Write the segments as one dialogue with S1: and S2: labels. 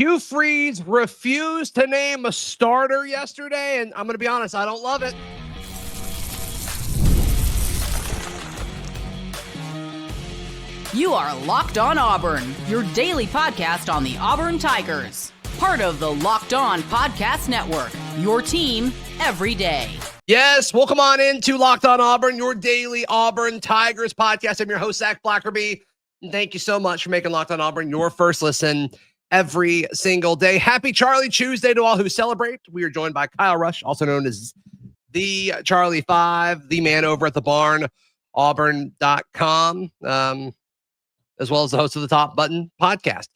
S1: Hugh Freeze refused to name a starter yesterday, and I'm going to be honest, I don't love it.
S2: You are Locked On Auburn, your daily podcast on the Auburn Tigers. Part of the Locked On Podcast Network, your team every day.
S1: Yes, welcome on into Locked On Auburn, your daily Auburn Tigers podcast. I'm your host, Zac Blackerby. And thank you so much for making Locked On Auburn your first listen every single day. Happy Charlie Tuesday to all who celebrate. We are joined by Kyle Rush, also known as the Charlie 5, the man over at the barn, auburn.com, as well as the host of the Top Button podcast.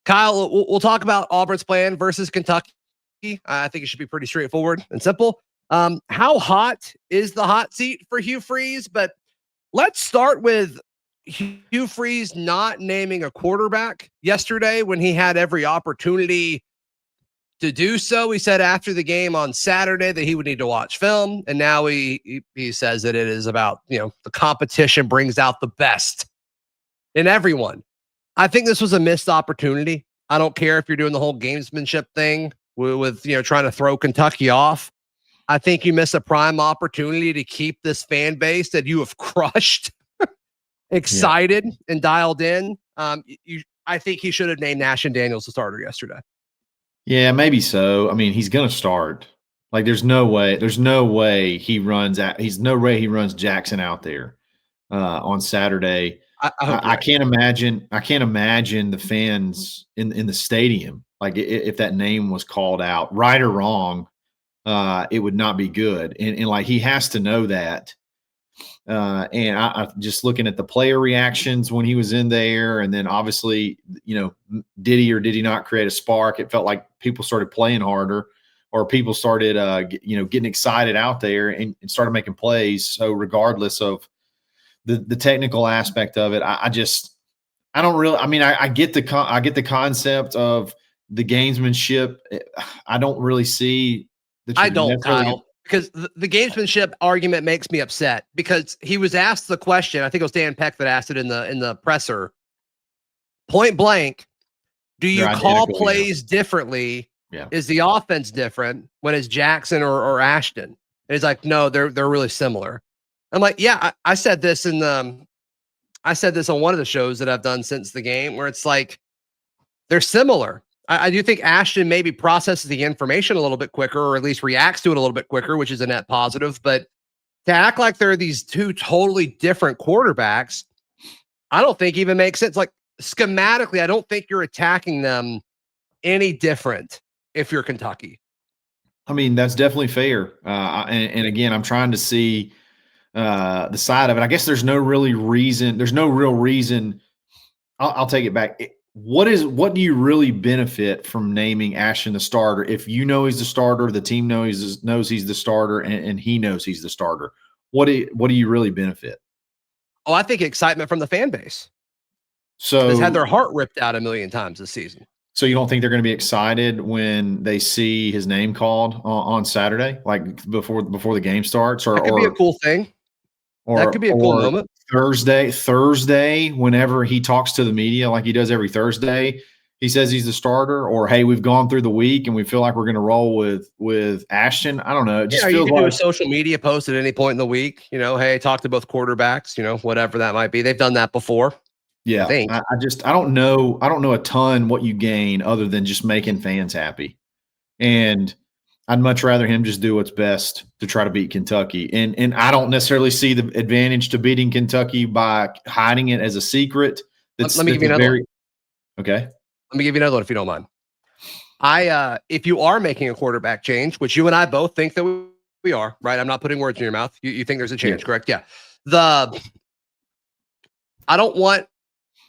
S1: Kyle, we'll talk about Auburn's plan versus Kentucky. I think it should be pretty straightforward and simple. How hot is the hot seat for Hugh Freeze? But let's start with Hugh Freeze not naming a quarterback yesterday when he had every opportunity to do so. He said after the game on Saturday that he would need to watch film. And now he says that it is about, the competition brings out the best in everyone. I think this was a missed opportunity. I don't care if you're doing the whole gamesmanship thing with trying to throw Kentucky off. I think you miss a prime opportunity to keep this fan base that you have crushed excited and dialed in. I think he should have named Ashton Daniels the starter yesterday.
S3: Yeah, maybe so. I mean, he's going to start. Like, there's no way he runs Jackson out there on Saturday. I can't imagine the fans in the stadium. Like, if that name was called out, right or wrong, it would not be good. And like, he has to know that. And I just looking at the player reactions when he was in there, and then obviously, did he or did he not create a spark? It felt like people started playing harder, or people started, getting excited out there and started making plays. So regardless of the technical aspect of it, I don't really. I mean, I get the concept of the gamesmanship. I don't really see.
S1: I don't, Kyle. Because the gamesmanship argument makes me upset, because he was asked the question. I think it was Dan Peck that asked it in the presser. Point blank, do you call plays differently?
S3: Yeah.
S1: Is the offense different when it's Jackson or Ashton? And he's like, no, they're really similar. I'm like, yeah, I said this on one of the shows that I've done since the game, where it's like they're similar. I do think Ashton maybe processes the information a little bit quicker, or at least reacts to it a little bit quicker, which is a net positive. But to act like they're these two totally different quarterbacks, I don't think even makes sense. Like, schematically, I don't think you're attacking them any different if you're Kentucky.
S3: I mean, that's definitely fair. And again, I'm trying to see the side of it. I guess there's no real reason. I'll take it back. What do you really benefit from naming Ashton the starter if he's the starter, the team knows he's the starter, and he knows he's the starter? What do you really benefit?
S1: Oh, I think excitement from the fan base.
S3: So
S1: they've had their heart ripped out a million times this season.
S3: So you don't think they're going to be excited when they see his name called on Saturday, like before the game starts? Or
S1: that could be a cool thing. That could be a cool moment.
S3: Thursday, whenever he talks to the media, like he does every Thursday, he says he's the starter. Or, hey, we've gone through the week and we feel like we're going to roll with Ashton. I don't know. It just feels
S1: you can
S3: like
S1: do a social media post at any point in the week. Hey, talk to both quarterbacks. Whatever that might be. They've done that before.
S3: Yeah, I don't know. I don't know a ton what you gain other than just making fans happy. And I'd much rather him just do what's best to try to beat Kentucky. And I don't necessarily see the advantage to beating Kentucky by hiding it as a secret.
S1: Let me give you another one.
S3: Okay.
S1: Let me give you another one if you don't mind. If you are making a quarterback change, which you and I both think that we are, right? I'm not putting words in your mouth. You think there's a change, correct? Yeah. I don't want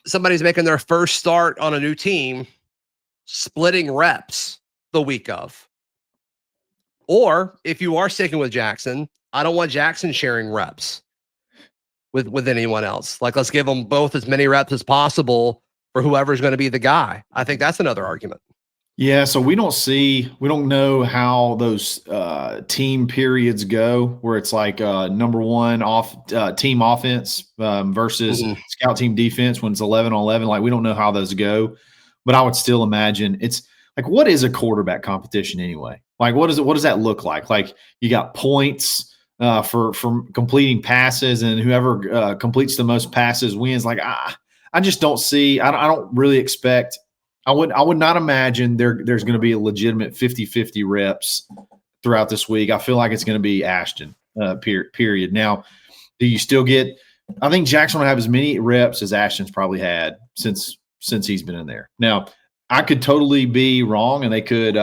S1: somebody's making their first start on a new team splitting reps the week of. Or if you are sticking with Jackson, I don't want Jackson sharing reps with anyone else. Like, let's give them both as many reps as possible for whoever's going to be the guy. I think that's another argument.
S3: Yeah, so we don't know how those team periods go, where it's like number one team offense versus scout team defense when it's 11 on 11. Like, we don't know how those go. but I would still imagine it's like, what is a quarterback competition anyway? Like, what does that look like? Like, you got points for completing passes, and whoever completes the most passes wins. Like, I just don't see. I don't really expect. I would not imagine there's going to be a legitimate 50-50 reps throughout this week. I feel like it's going to be Ashton. Period. Now, do you still get? I think Jackson will have as many reps as Ashton's probably had since he's been in there. Now, I could totally be wrong, and they could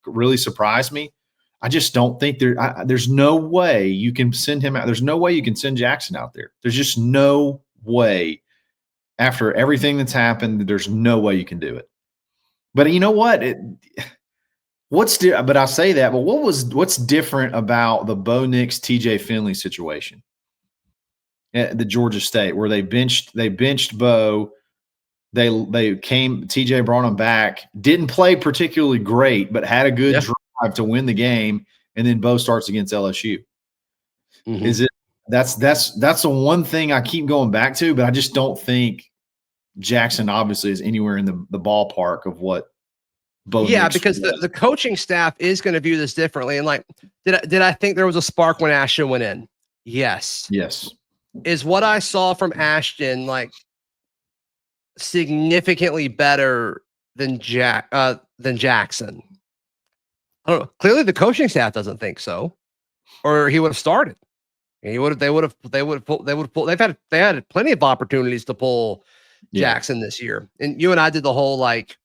S3: really surprise me. I just don't think there's no way you can send him out. There's no way you can send Jackson out there. There's just no way. After everything that's happened, there's no way you can do it. But you know what? But I say that. But what's different about the Bo Nix, TJ Finley situation at the Georgia State, where they benched Bo? They came. TJ brought him back. Didn't play particularly great, but had a good drive to win the game. And then Bo starts against LSU. Mm-hmm. Is it? That's the one thing I keep going back to, but I just don't think Jackson obviously is anywhere in the ballpark of what Bo.
S1: Yeah, because the coaching staff is going to view this differently. And like, did I think there was a spark when Ashton went in? Yes. Is what I saw from Ashton like significantly better than Jackson? I don't know. Clearly, the coaching staff doesn't think so, or he would have started. They would have. They had plenty of opportunities to pull Jackson this year. And you and I did the whole like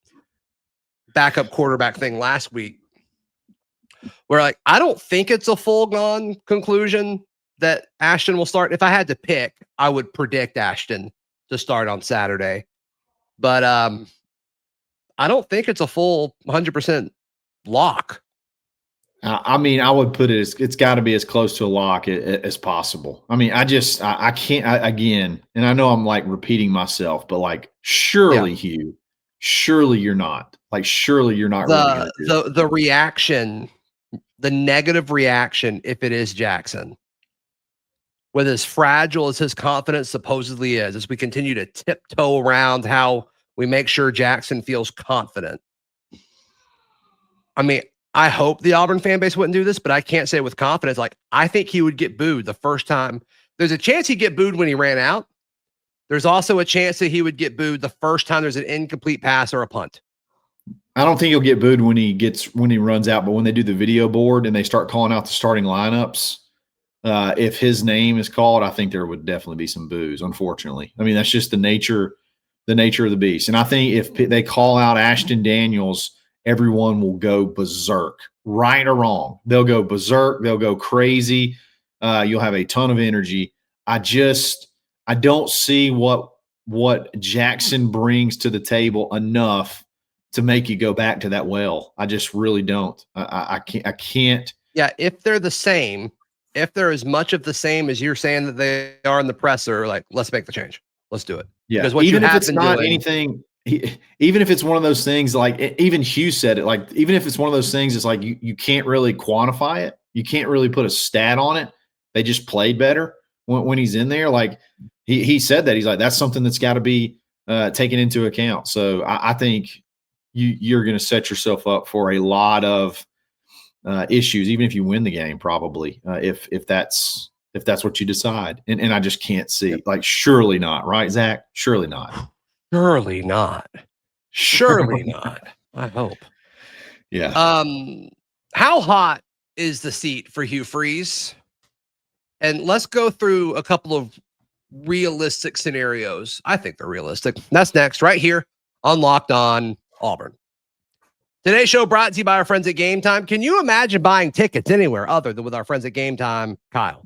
S1: backup quarterback thing last week, where like I don't think it's a full-gone conclusion that Ashton will start. If I had to pick, I would predict Ashton to start on Saturday. But I don't think it's a full 100% lock.
S3: I mean, I would put it it's got to be as close to a lock as possible. I mean, I can't, again, and I know I'm like repeating myself, but like, surely, Hugh, surely you're not. Like, surely you're not really
S1: the reaction, the negative reaction, if it is Jackson, with as fragile as his confidence supposedly is, as we continue to tiptoe around how we make sure Jackson feels confident. I mean, I hope the Auburn fan base wouldn't do this, but I can't say with confidence. Like, I think he would get booed the first time. There's a chance he'd get booed when he ran out. There's also a chance that he would get booed the first time there's an incomplete pass or a punt.
S3: I don't think he'll get booed when he runs out, but when they do the video board and they start calling out the starting lineups, if his name is called, I think there would definitely be some boos, unfortunately. I mean, that's just the nature of the beast. And I think if they call out Ashton Daniels, everyone will go berserk, right or wrong. They'll go berserk. They'll go crazy. You'll have a ton of energy. I don't see what Jackson brings to the table enough to make you go back to that well. I just really don't. I can't.
S1: Yeah, if they're the same, if they're as much of the same as you're saying that they are in the presser, like, let's make the change. Let's do it.
S3: Yeah, because even if it's not anything. Even if it's one of those things, like even Hugh said it, like even if it's one of those things, it's like you can't really quantify it. You can't really put a stat on it. They just played better when he's in there. Like he said that. He's like, that's something that's got to be taken into account. So I think you're going to set yourself up for a lot of issues, even if you win the game, probably if that's what you decide. And I just can't see, like, surely not, right, Zach? Surely not.
S1: Surely not. Surely not. I hope.
S3: Yeah.
S1: How hot is the seat for Hugh Freeze? And let's go through a couple of realistic scenarios. I think they're realistic. That's next, right here on Locked On Auburn. Today's show brought to you by our friends at Game Time. Can you imagine buying tickets anywhere other than with our friends at Game Time, Kyle?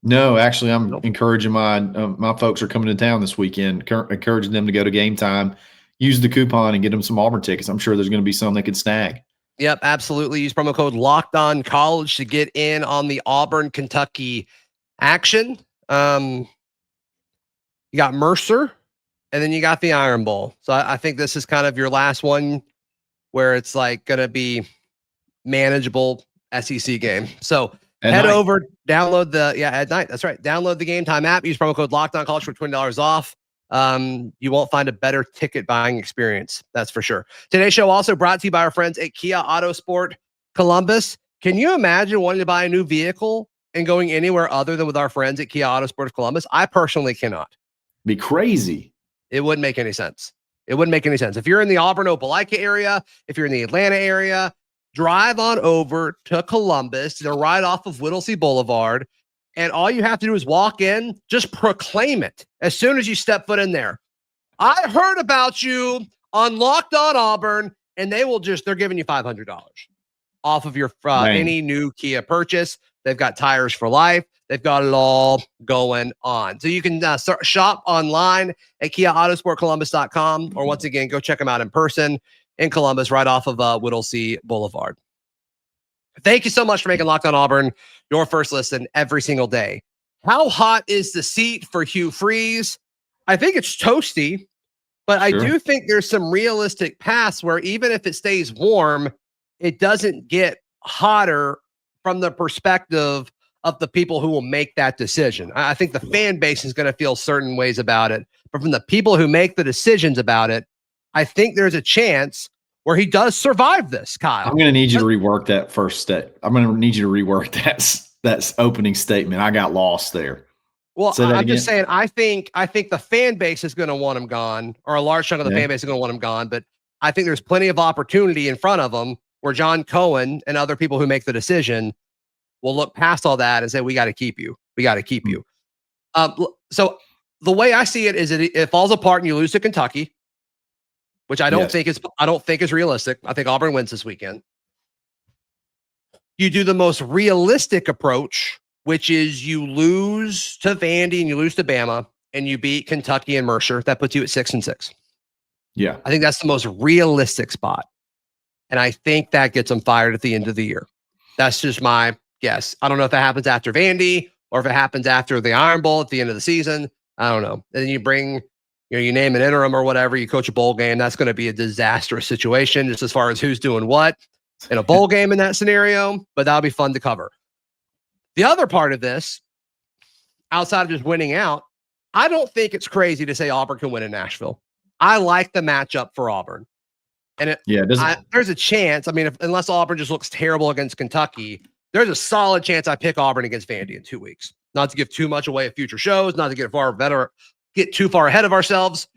S3: No, actually, I'm encouraging my folks are coming to town this weekend, encouraging them to go to Game Time, use the coupon, and get them some Auburn tickets. I'm sure there's going to be some they could snag.
S1: Yep, absolutely. Use promo code Locked On College to get in on the Auburn, Kentucky action. You got Mercer, and then you got the Iron Bowl. So I think this is kind of your last one where it's like going to be manageable SEC game. So head over, download at night. That's right. Download the Game Time app. Use promo code Locked On College for $20 off. You won't find a better ticket buying experience. That's for sure. Today's show also brought to you by our friends at Kia Autosport Columbus. Can you imagine wanting to buy a new vehicle and going anywhere other than with our friends at Kia Autosport Columbus? I personally cannot.
S3: Be crazy.
S1: It wouldn't make any sense. It wouldn't make any sense. If you're in the Auburn, Opelika area, if you're in the Atlanta area, drive on over to Columbus. They're right off of Whittlesey Boulevard. And all you have to do is walk in, just proclaim it as soon as you step foot in there. I heard about you on Locked On Auburn, and they're giving you $500 off of your any new Kia purchase. They've got tires for life. They've got it all going on. So you can shop online at KiaAutosportColumbus.com, or once again, go check them out in person in Columbus, right off of Whittlesey Boulevard. Thank you so much for making Locked On Auburn your first listen every single day. How hot is the seat for Hugh Freeze? I think it's toasty, but sure. I do think there's some realistic paths where even if it stays warm, it doesn't get hotter from the perspective of the people who will make that decision. I think the fan base is going to feel certain ways about it, but from the people who make the decisions about it, I think there's a chance where he does survive this, Kyle.
S3: I'm going to need you to rework that first step. I'm going to need you to rework that opening statement. I got lost there.
S1: Well, I'm just saying, I think the fan base is going to want him gone, or a large chunk of the fan base is going to want him gone, but I think there's plenty of opportunity in front of him where John Cohen and other people who make the decision will look past all that and say, we got to keep you. We got to keep you. So the way I see it is it falls apart and you lose to Kentucky, which I don't think is realistic. I think Auburn wins this weekend. You do the most realistic approach, which is you lose to Vandy and you lose to Bama and you beat Kentucky and Mercer. That puts you at 6-6.
S3: Yeah.
S1: I think that's the most realistic spot. And I think that gets them fired at the end of the year. That's just my guess. I don't know if that happens after Vandy or if it happens after the Iron Bowl at the end of the season. I don't know. And then you bring, you name an interim or whatever, you coach a bowl game. That's going to be a disastrous situation just as far as who's doing what in a bowl game in that scenario, but that'll be fun to cover. The other part of this, outside of just winning out, I don't think it's crazy to say Auburn can win in Nashville. I like the matchup for Auburn. And there's a chance. I mean, unless Auburn just looks terrible against Kentucky, there's a solid chance I pick Auburn against Vandy in 2 weeks. Not to give too much away of future shows, not to get too far ahead of ourselves.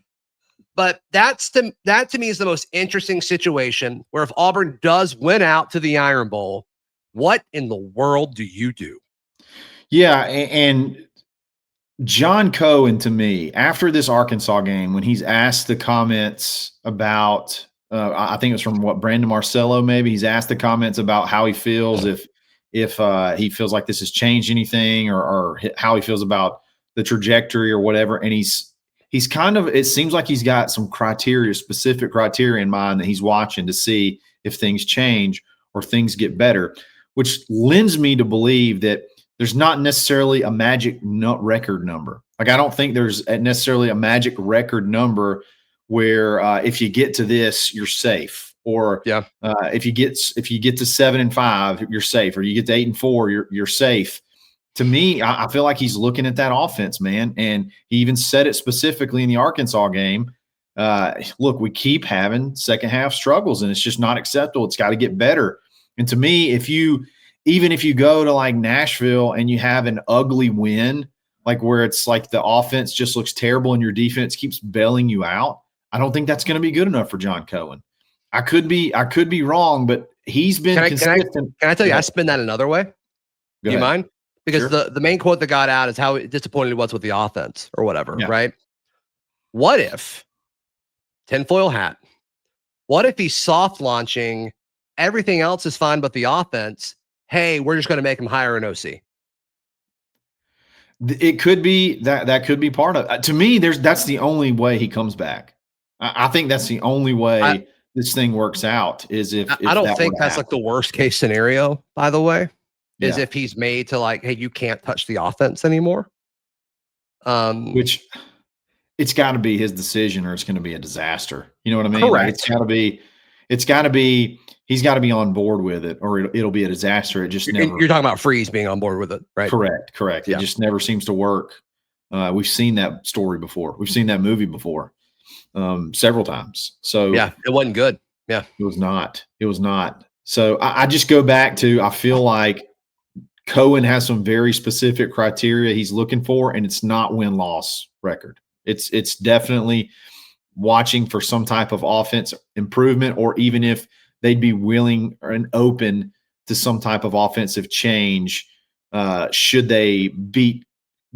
S1: But that to me is the most interesting situation where if Auburn does win out to the Iron Bowl, what in the world do you do?
S3: Yeah, and John Cohen, to me, after this Arkansas game, when he's asked the comments about I think it was from Brandon Marcello, maybe he's asked the comments about how he feels if he feels like this has changed anything or how he feels about the trajectory or whatever. And he's kind of, it seems like he's got some specific criteria in mind that he's watching to see if things change or things get better, which lends me to believe that there's not necessarily a magic record number. Like, I don't think there's necessarily a magic record number where if you get to this, you're safe, or if you get to 7-5, you're safe, or you get to 8-4, you're safe. To me, I feel like he's looking at that offense, man, and he even said it specifically in the Arkansas game. Look, we keep having second half struggles, and it's just not acceptable. It's got to get better. And to me, even if you go to like Nashville and you have an ugly win, like where it's like the offense just looks terrible and your defense keeps bailing you out, I don't think that's going to be good enough for John Cohen. I could be wrong, but he's been consistent.
S1: Can I tell you, I spin that another way? Do you mind? Because the main quote that got out is how disappointed he was with the offense or whatever, right? What if, tinfoil hat, what if he's soft launching, everything else is fine but the offense? Hey, we're just going to make him hire an OC.
S3: It could be that could be part of it. To me, that's the only way he comes back. I think that's the only way this thing works out is if
S1: I don't think that's like the worst case scenario, by the way, is if he's made to like, hey, you can't touch the offense anymore.
S3: Which it's got to be his decision or it's going to be a disaster. You know what I mean?
S1: Correct.
S3: Like it's got to be, he's got to be on board with it or it'll be a disaster. It just never.
S1: You're talking about Freeze being on board with it, right?
S3: Correct. It just never seems to work We've seen that story before. We've seen that movie before several times. So
S1: yeah, it wasn't good. Yeah,
S3: it was not. It was not. So I just go back to, I feel like Cohen has some very specific criteria he's looking for, and it's not win-loss record. It's definitely watching for some type of offense improvement, or even if they'd be willing and open to some type of offensive change should they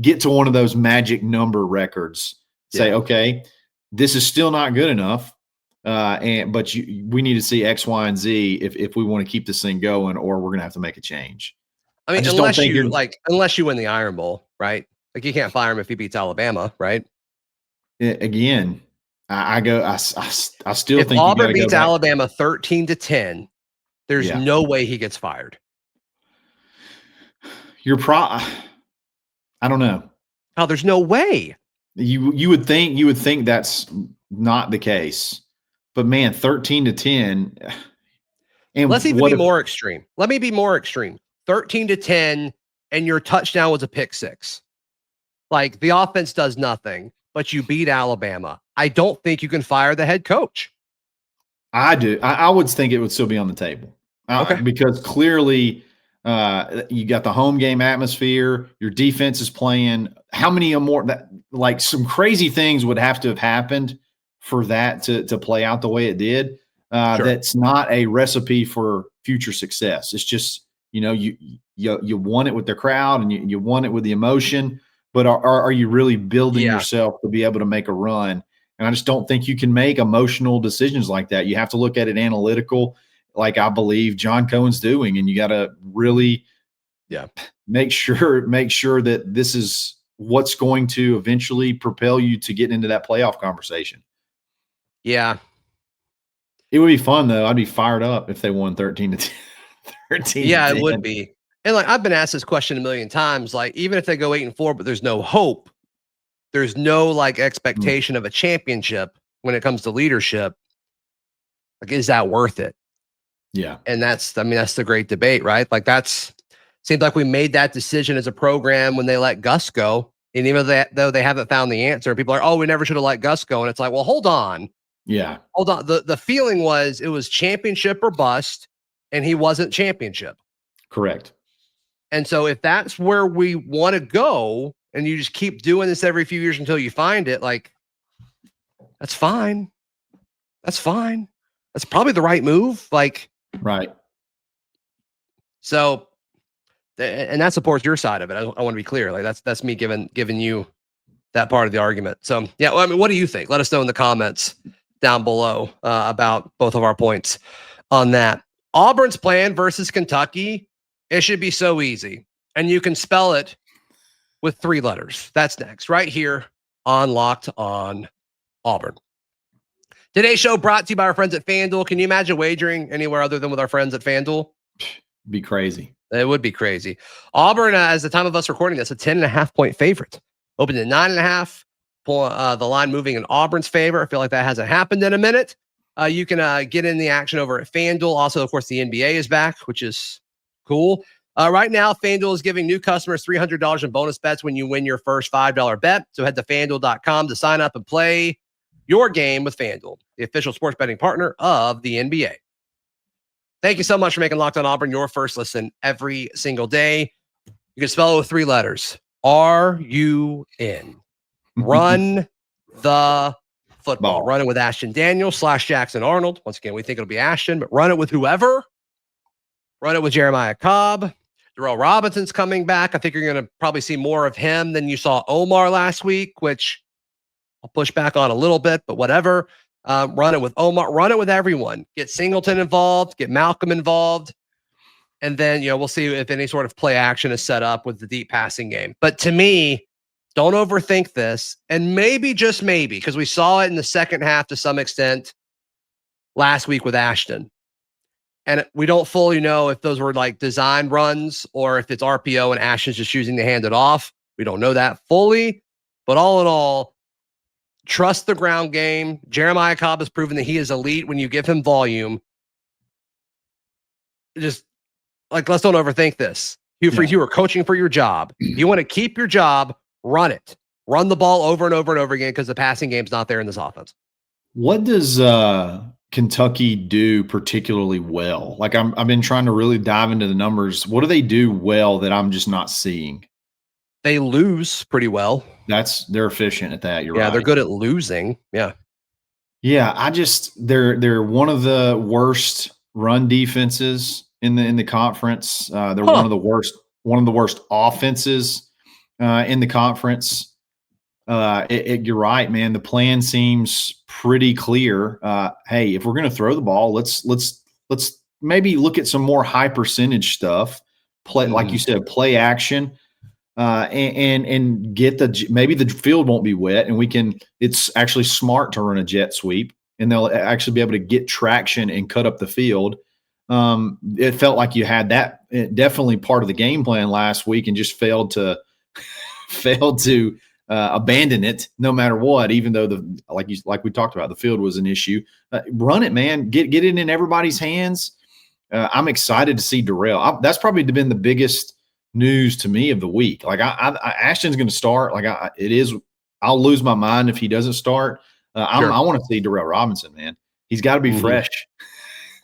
S3: get to one of those magic number records. Say, okay, this is still not good enough, but we need to see X, Y, and Z if we want to keep this thing going, or we're going to have to make a change.
S1: I mean, unless you win the Iron Bowl, right? Like, you can't fire him if he beats Alabama, right?
S3: Again, I still think
S1: Auburn beats Alabama 13-10, there's no way he gets fired.
S3: I don't know.
S1: Oh, there's no way.
S3: You would think that's not the case, but man, 13-10. And
S1: let's even be more extreme. Let me be more extreme. 13-10, and your touchdown was a pick six. Like, the offense does nothing, but you beat Alabama. I don't think you can fire the head coach.
S3: I do. I would think it would still be on the table. Okay. Because clearly you got the home game atmosphere. Your defense is playing. How many more? Like, some crazy things would have to have happened for that to play out the way it did. Sure. That's not a recipe for future success. It's just, you won it with the crowd, and you won it with the emotion. But are you really building yourself to be able to make a run? And I just don't think you can make emotional decisions like that. You have to look at it analytical, like I believe John Cohen's doing, and you got to really make sure that this is what's going to eventually propel you to get into that playoff conversation.
S1: Yeah.
S3: It would be fun, though. I'd be fired up if they won 13-10.
S1: Yeah, it would be. And like, I've been asked this question a million times, like, even if they go 8-4, but there's no hope, there's no like expectation of a championship when it comes to leadership. Like, is that worth it?
S3: Yeah.
S1: And that's the great debate, right? Like, seems like we made that decision as a program when they let Gus go. And even though they haven't found the answer, people are, we never should have let Gus go. And it's like, well, hold on.
S3: Yeah.
S1: Hold on. The feeling was it was championship or bust, and he wasn't championship.
S3: Correct.
S1: And so if that's where we want to go, and you just keep doing this every few years until you find it, like, that's fine. That's fine. That's probably the right move. Like,
S3: right.
S1: So, and that supports your side of it. I want to be clear. Like, that's me giving you that part of the argument. So, yeah, well, I mean, what do you think? Let us know in the comments down below about both of our points on that. Auburn's plan versus Kentucky, it should be so easy. And you can spell it with 3 letters. That's next, right here on Locked on Auburn. Today's show brought to you by our friends at FanDuel. Can you imagine wagering anywhere other than with our friends at FanDuel?
S3: Be crazy.
S1: It would be crazy. Auburn, as the time of us recording this, a 10.5-point favorite. Opened at 9.5. The line moving in Auburn's favor. I feel like that hasn't happened in a minute. You can get in the action over at FanDuel. Also, of course, the NBA is back, which is cool. Right now, FanDuel is giving new customers $300 in bonus bets when you win your first $5 bet. So head to FanDuel.com to sign up and play your game with FanDuel, the official sports betting partner of the NBA. Thank you so much for making Locked on Auburn your first listen every single day. You can spell it with 3 letters. R-U-N. Run the football. Run it with Ashton Daniels / Jackson Arnold. Once again, we think it'll be Ashton, but run it with whoever. Run it with Jeremiah Cobb. Durrell Robinson's coming back. I think you're going to probably see more of him than you saw Omar last week, which I'll push back on a little bit, but whatever. Run it with Omar. Run it with everyone. Get Singleton involved. Get Malcolm involved. And then, we'll see if any sort of play action is set up with the deep passing game. But to me, don't overthink this. And maybe, just maybe, because we saw it in the second half to some extent last week with Ashton. And we don't fully know if those were like design runs or if it's RPO and Ashton's just choosing to hand it off. We don't know that fully. But all in all, trust the ground game. Jeremiah Cobb has proven that he is elite when you give him volume. Just like, let's don't overthink this. Hugh Freeze, you are coaching for your job. You want to keep your job, run it. Run the ball over and over and over again because the passing game's not there in this offense.
S3: What does Kentucky do particularly well? Like I've been trying to really dive into the numbers. What do they do well that I'm just not seeing?
S1: They lose pretty well.
S3: They're efficient at that. You're right.
S1: Yeah, they're good at losing. Yeah.
S3: Yeah, they're one of the worst run defenses in the conference. They're one of the worst offenses in the conference. You're right, man. The plan seems pretty clear. Hey, if we're going to throw the ball, let's maybe look at some more high percentage stuff. Like you said, play action, and get maybe the field won't be wet, and it's actually smart to run a jet sweep, and they'll actually be able to get traction and cut up the field. It felt like you had that definitely part of the game plan last week, and just failed to abandon it no matter what, even though like we talked about, the field was an issue. Run it, man. Get it in everybody's hands. I'm excited to see Durrell. That's probably been the biggest news to me of the week. Like Ashton's going to start. I'll lose my mind if he doesn't start. Sure. I want to see Durrell Robinson, man. He's got to be fresh.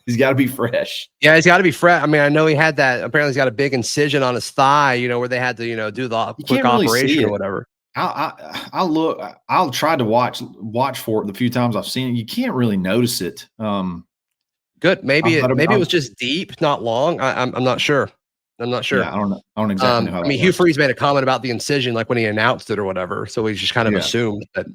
S3: He's got to be fresh.
S1: Yeah, he's got to be fresh. I mean, I know he had that. Apparently, he's got a big incision on his thigh, where they had to, do the quick operation or whatever.
S3: I'll try to watch for it the few times I've seen it. You can't really notice it.
S1: Good. Maybe it was just deep, not long. I'm not sure. I'm not sure.
S3: Yeah, I don't exactly know how.
S1: I mean, Hugh Freeze made a comment about the incision, like when he announced it or whatever. So we just kind of assumed that.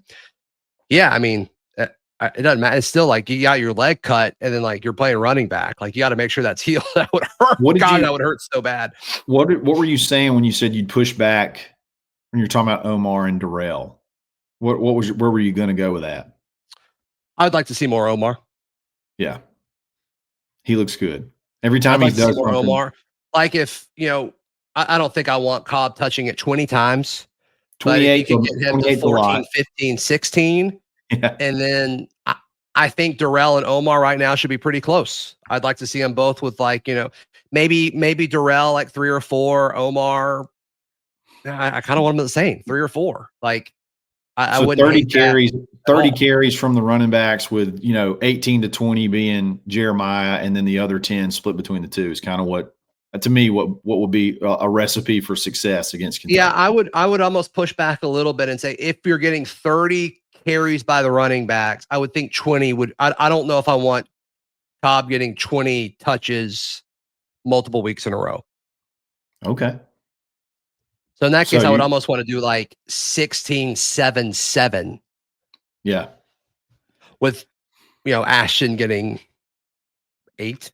S1: Yeah, I mean, it doesn't matter. It's still like you got your leg cut, and then like you're playing running back. Like you got to make sure that's healed. That would hurt. That would hurt so bad.
S3: What were you saying when you said you'd push back when you're talking about Omar and Durrell? Where were you going to go with that?
S1: I'd like to see more Omar.
S3: Yeah, he looks good every time he does
S1: more Omar. Like if I don't think I want Cobb touching it 20 times.
S3: 28,
S1: but if you can get him to 14, 15, 16.
S3: Yeah.
S1: And then I think Durrell and Omar right now should be pretty close. I'd like to see them both with maybe Durrell like 3 or 4, Omar. I kind of want them the same, 3 or 4. Like I wouldn't
S3: 30 carries from the running backs with 18 to 20 being Jeremiah, and then the other 10 split between the two is kind of what would be a recipe for success against Kentucky.
S1: Yeah, I would almost push back a little bit and say if you're getting 30 carries by the running backs, I would think 20 would. I don't know if I want Cobb getting 20 touches multiple weeks in a row.
S3: Okay.
S1: So in that case, I would almost want to do like 16, 7, 7.
S3: Yeah.
S1: With Ashton getting 8.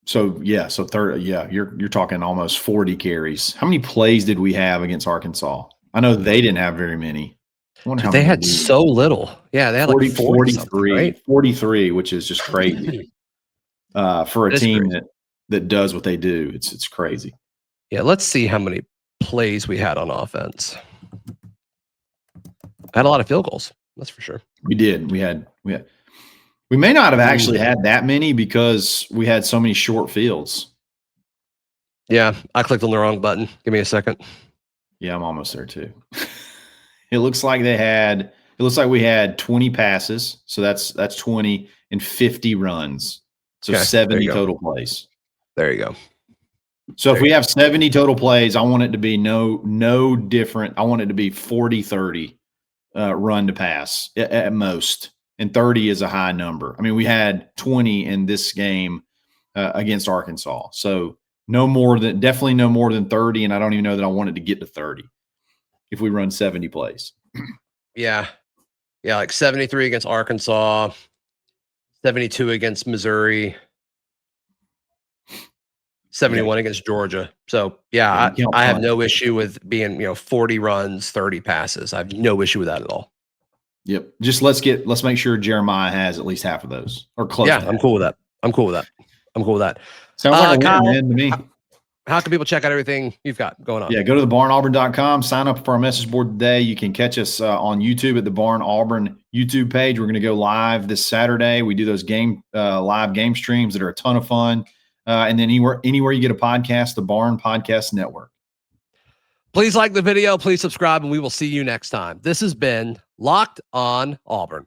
S3: So you're talking almost 40 carries. How many plays did we have against Arkansas? I know they didn't have very many.
S1: They had so little. Yeah, they had
S3: 43,
S1: right?
S3: 43, which is just crazy for a team that does what they do. It's crazy.
S1: Yeah, let's see how many plays we had on offense. I had a lot of field goals. That's for sure.
S3: We did. We may not have actually had that many because we had so many short fields.
S1: Yeah, I clicked on the wrong button. Give me a second.
S3: Yeah, I'm almost there too. It looks like we had 20 passes, so that's 20 and 50 runs. So 70 total plays.
S1: There you go.
S3: So if we have 70 total plays, I want it to be no different. I want it to be 40-30 run to pass at most. And 30 is a high number. I mean, we had 20 in this game against Arkansas. So definitely no more than 30. And I don't even know that I wanted to get to 30 if we run 70 plays.
S1: Yeah. Yeah. Like 73 against Arkansas, 72 against Missouri, 71 against Georgia. So yeah, I have no issue with being, 40 runs, 30 passes. I have no issue with that at all.
S3: Yep. Just let's make sure Jeremiah has at least half of those or close.
S1: Yeah, I'm cool with that.
S3: Sounds like a win, man, to me.
S1: How can people check out everything you've got going on?
S3: Yeah, go to thebarnauburn.com, sign up for our message board today. You can catch us on YouTube at the Barn Auburn YouTube page. We're going to go live this Saturday. We do those live game streams that are a ton of fun. And then anywhere you get a podcast, the Barn Podcast Network.
S1: Please like the video, please subscribe, and we will see you next time. This has been Locked on Auburn.